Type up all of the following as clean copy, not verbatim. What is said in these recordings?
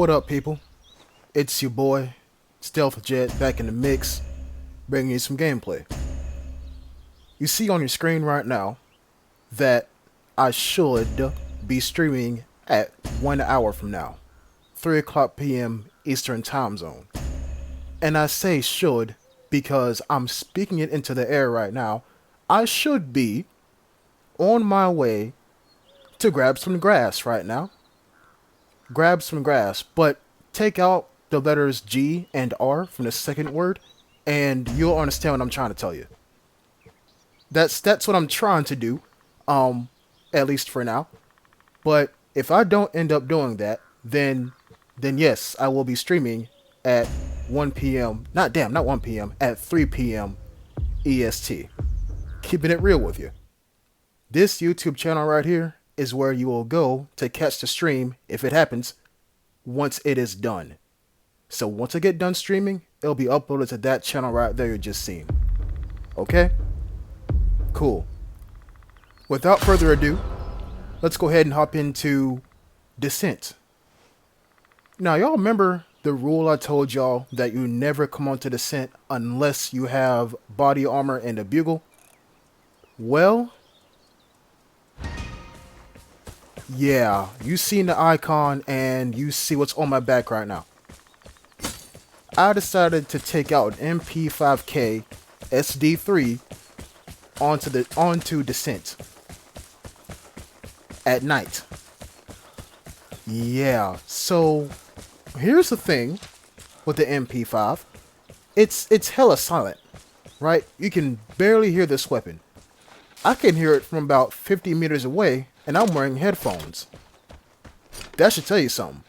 What up, people? It's your boy, Stealth Jet, back in the mix, bringing you some gameplay. You see on your screen right now that I should be streaming at 1 hour from now, 3 o'clock p.m. Eastern Time Zone. And I say should because I'm speaking it into the air right now. I should be on my way to grab some grass right now. Grab some grass, but take out the letters G and R from the second word, and you'll understand what I'm trying to tell you. That's what I'm trying to do, at least for now. But if I don't end up doing that, then yes, I will be streaming at 1 p.m. Not 1 p.m. At 3 p.m. EST. Keeping it real with you. This YouTube channel right here is where you will go to catch the stream, if it happens, once it is done. So once I get done streaming, it'll be uploaded to that channel right there you just seen. Okay? Cool. Without further ado, let's go ahead and hop into Descent. Now, y'all remember the rule I told y'all that you never come onto Descent unless you have body armor and a bugle? Well, yeah, you seen the icon and you see what's on my back right now. I decided to take out an MP5K SD3 onto Descent at night. Yeah, so here's the thing with the MP5. It's hella silent, right? You can barely hear this weapon. I can hear it from about 50 meters away, and I'm wearing headphones. That should tell you something.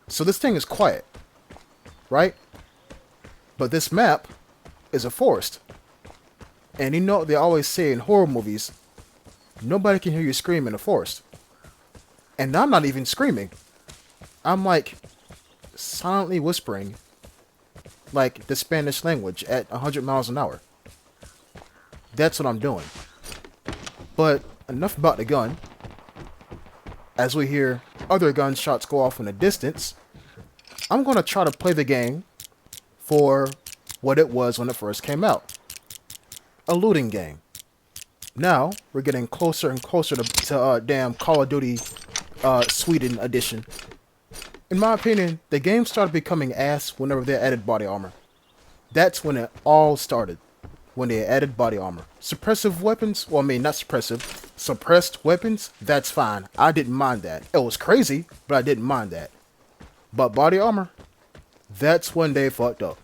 So this thing is quiet, right? But this map is a forest. And you know what they always say in horror movies, nobody can hear you scream in a forest. And I'm not even screaming. I'm like silently whispering like the Spanish language at 100 miles an hour. That's what I'm doing. But enough about the gun. As we hear other gunshots go off in the distance, I'm going to try to play the game for what it was when it first came out. A looting game. Now, we're getting closer and closer to damn Call of Duty Sweden edition. In my opinion, the game started becoming ass whenever they added body armor. That's when it all started. When they added body armor. Suppressive weapons, well, I mean, not suppressive. Suppressed weapons, that's fine. I didn't mind that. It was crazy, but I didn't mind that. But body armor, that's when they fucked up.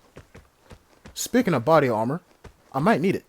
Speaking of body armor, I might need it.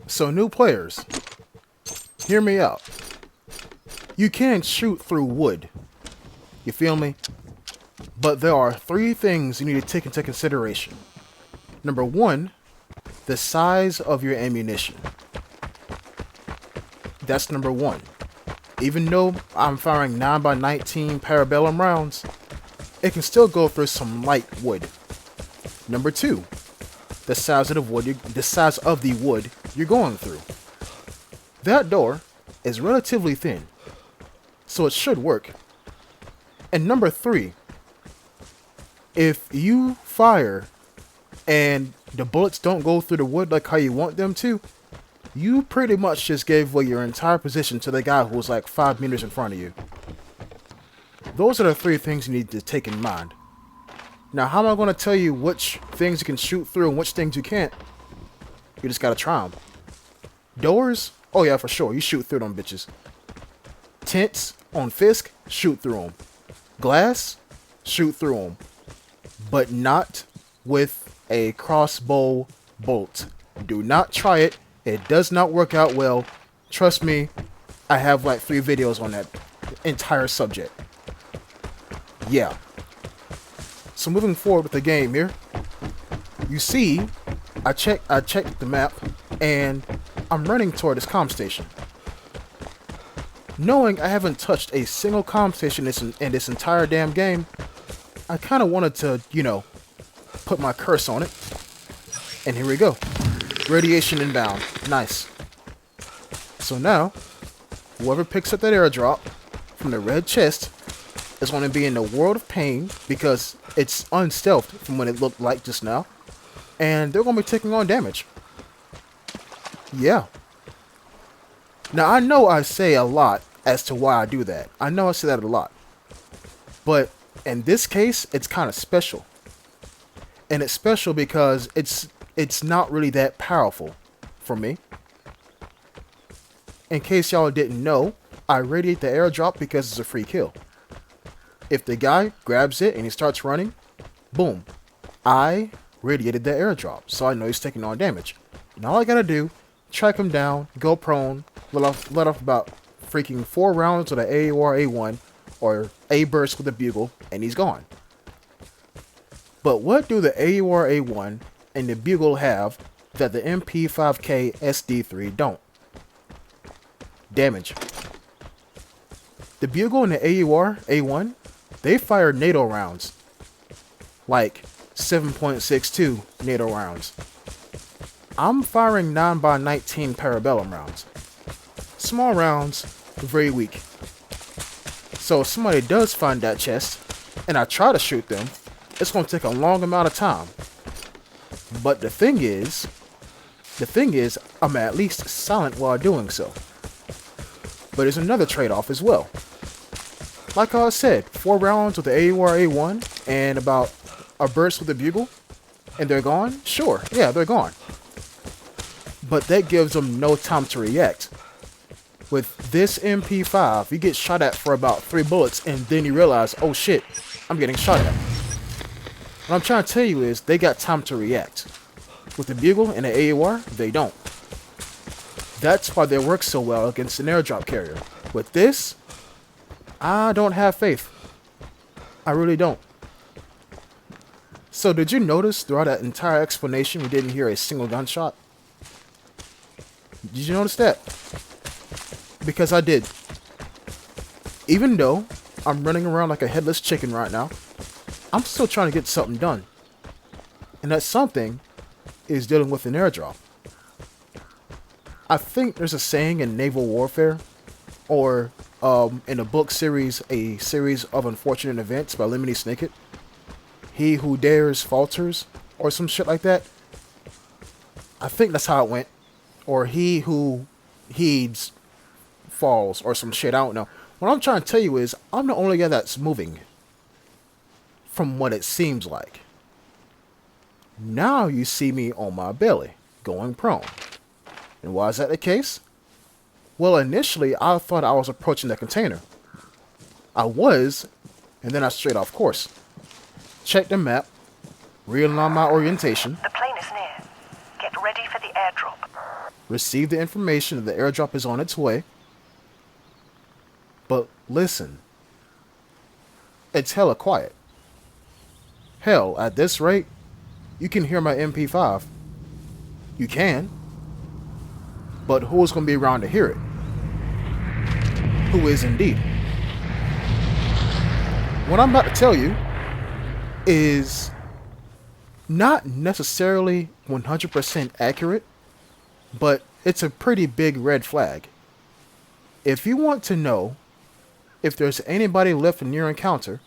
So new players, hear me out. You can shoot through wood. You feel me? But there are 3 things you need to take into consideration. Number 1, the size of your ammunition. That's number 1. Even though I'm firing 9x19 parabellum rounds, it can still go through some light wood. Number 2, the size of the wood you're going through. That door is relatively thin, So it should work. And number 3, if you fire and the bullets don't go through the wood like how you want them to, you pretty much just gave away your entire position to the guy who was like 5 meters in front of you. Those are the 3 things you need to take in mind. Now, how am I going to tell you which things you can shoot through and which things you can't? You just gotta try them. Doors? Oh yeah, for sure. You shoot through them bitches. Tents on Fisk? Shoot through them. Glass? Shoot through them. But not with a crossbow bolt. Do not try it. It does not work out well. Trust me, I have like 3 videos on that entire subject. Yeah. So moving forward with the game here. You see, I checked the map, and I'm running toward this comm station. Knowing I haven't touched a single comm station in this entire damn game, I kind of wanted to, you know, put my curse on it. And here we go. Radiation inbound. Nice. So now, whoever picks up that airdrop from the red chest is going to be in a world of pain because it's unstealthed from what it looked like just now. And they're going to be taking on damage. Yeah. Now, I know I say a lot as to why I do that. I know I say that a lot. But in this case, it's kind of special. And it's special because it's not really that powerful for me. In case y'all didn't know, I radiate the airdrop because it's a free kill. If the guy grabs it and he starts running, boom, I radiated the airdrop, so I know he's taking on damage. And all I gotta do, track him down, go prone, let off about freaking 4 rounds with an AUR A1 or A burst with a bugle, and he's gone. But what do the AUR A1 and the bugle have that the MP5K SD3 don't? Damage. The bugle and the AUR A1, they fire NATO rounds. Like 7.62 NATO rounds. I'm firing 9x19 Parabellum rounds. Small rounds, very weak. So if somebody does find that chest, and I try to shoot them, it's going to take a long amount of time. But the thing is, I'm at least silent while doing so. But there's another trade-off as well. Like I said, 4 rounds with the AUR A1 and about a burst with the bugle, and they're gone? Sure, yeah, they're gone. But that gives them no time to react. With this MP5, you get shot at for about 3 bullets, and then you realize, oh shit, I'm getting shot at. What I'm trying to tell you is, they got time to react. With the bugle and the AUR, they don't. That's why they work so well against an airdrop carrier. With this, I don't have faith. I really don't. So did you notice throughout that entire explanation we didn't hear a single gunshot? Did you notice that? Because I did. Even though I'm running around like a headless chicken right now, I'm still trying to get something done. And that something is dealing with an airdrop. I think there's a saying in naval warfare, or in a book series, A Series of Unfortunate Events by Lemony Snicket. He who dares falters, or some shit like that. I think that's how it went. Or he who heeds falls, or some shit, I don't know. What I'm trying to tell you is, I'm the only guy that's moving. From what it seems like. Now you see me on my belly, going prone. And why is that the case? Well, initially, I thought I was approaching the container. I was, and then I strayed off course. Check the map, realign my orientation. The plane is near. Get ready for the airdrop. Receive the information that the airdrop is on its way. But listen. It's hella quiet. Hell, at this rate, you can hear my MP5. You can. But who's going to be around to hear it? Who is indeed? What I'm about to tell you is not necessarily 100% accurate, but it's a pretty big red flag. If you want to know if there's anybody left in your encounter,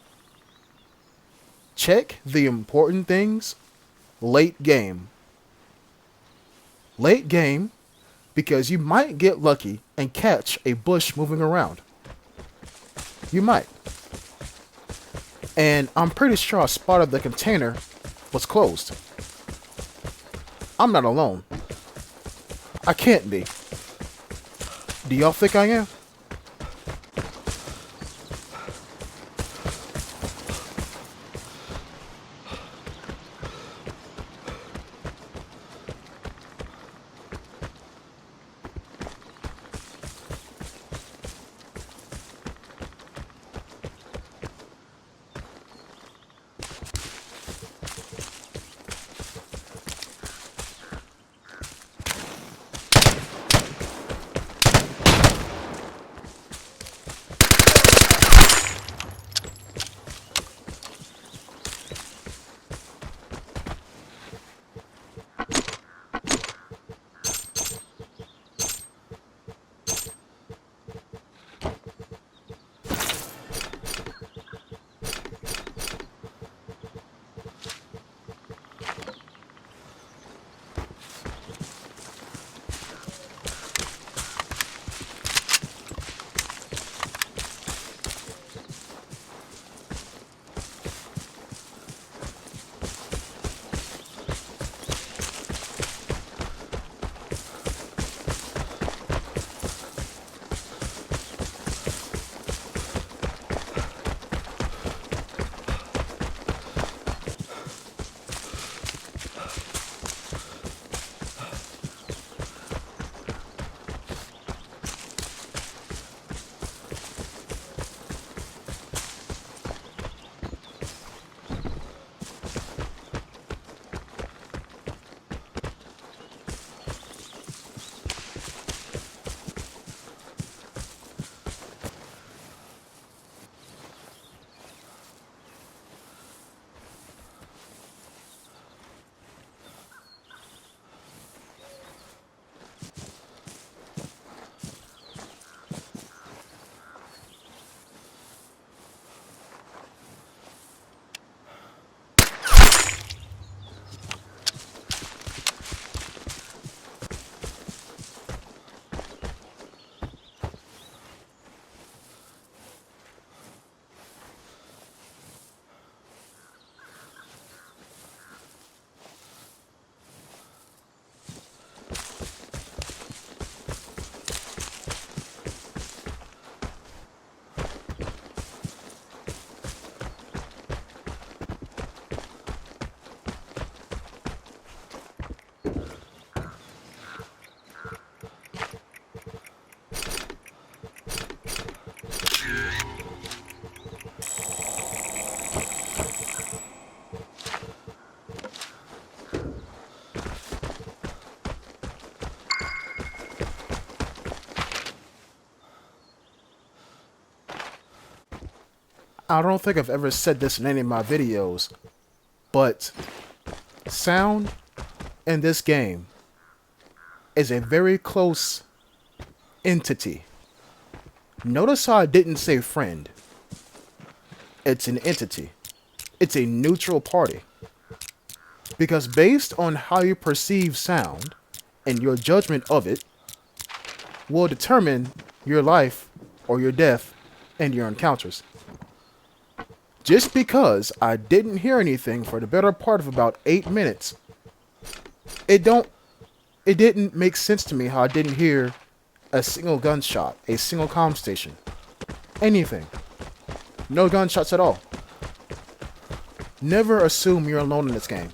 check the important things late game. Late game, because you might get lucky and catch a bush moving around. You might. And I'm pretty sure I spotted the container was closed. I'm not alone. I can't be. Do y'all think I am? I don't think I've ever said this in any of my videos, but sound in this game is a very close entity. Notice how I didn't say friend. It's an entity. It's a neutral party. Because based on how you perceive sound and your judgment of it will determine your life or your death and your encounters. Just because I didn't hear anything for the better part of about 8 minutes, it didn't make sense to me how I didn't hear a single gunshot, a single comm station, anything. No gunshots at all. Never assume you're alone in this game.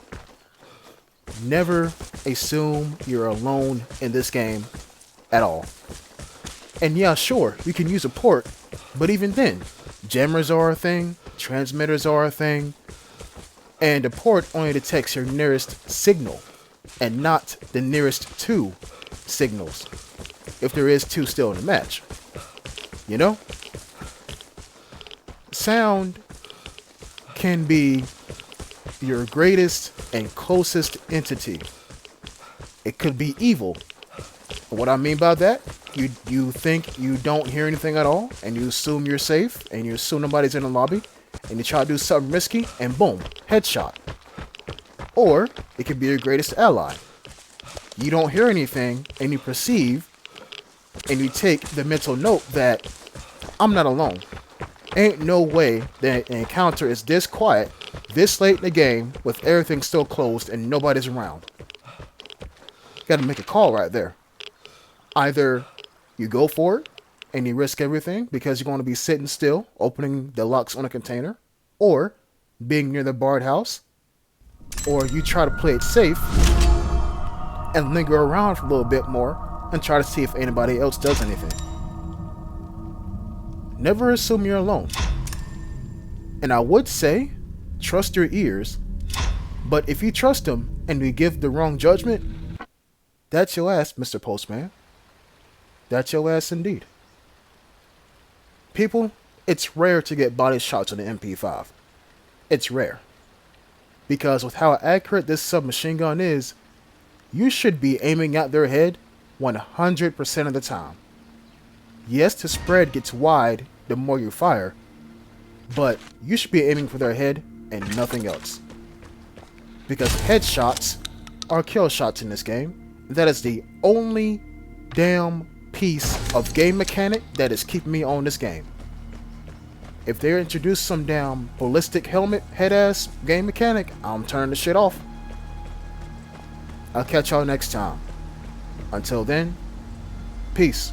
Never assume you're alone in this game at all. And yeah, sure, you can use a port, but even then, jammers are a thing, transmitters are a thing, and a port only detects your nearest signal and not the nearest two signals, if there is two still in the match. You know? Sound can be your greatest and closest entity. It could be evil. What I mean by that You think you don't hear anything at all, and you assume you're safe, and you assume nobody's in the lobby, and you try to do something risky, and boom, headshot. Or it could be your greatest ally. You don't hear anything, and you perceive, and you take the mental note that I'm not alone. Ain't no way that an encounter is this quiet, this late in the game, with everything still closed and nobody's around. You gotta make a call right there. Either you go for it and you risk everything because you're going to be sitting still, opening the locks on a container, or being near the barred house, or you try to play it safe and linger around for a little bit more and try to see if anybody else does anything. Never assume you're alone. And I would say, trust your ears, but if you trust them and you give the wrong judgment, that's your ass, Mr. Postman. That's your ass indeed. People, it's rare to get body shots on the MP5. It's rare. Because with how accurate this submachine gun is, you should be aiming at their head 100% of the time. Yes, the spread gets wide the more you fire, but you should be aiming for their head and nothing else. Because headshots are kill shots in this game. That is the only damn piece of game mechanic that is keeping me on this game. If they introduce some damn ballistic helmet head ass game mechanic, I'm turning the shit off. I'll catch y'all next time. Until then, peace.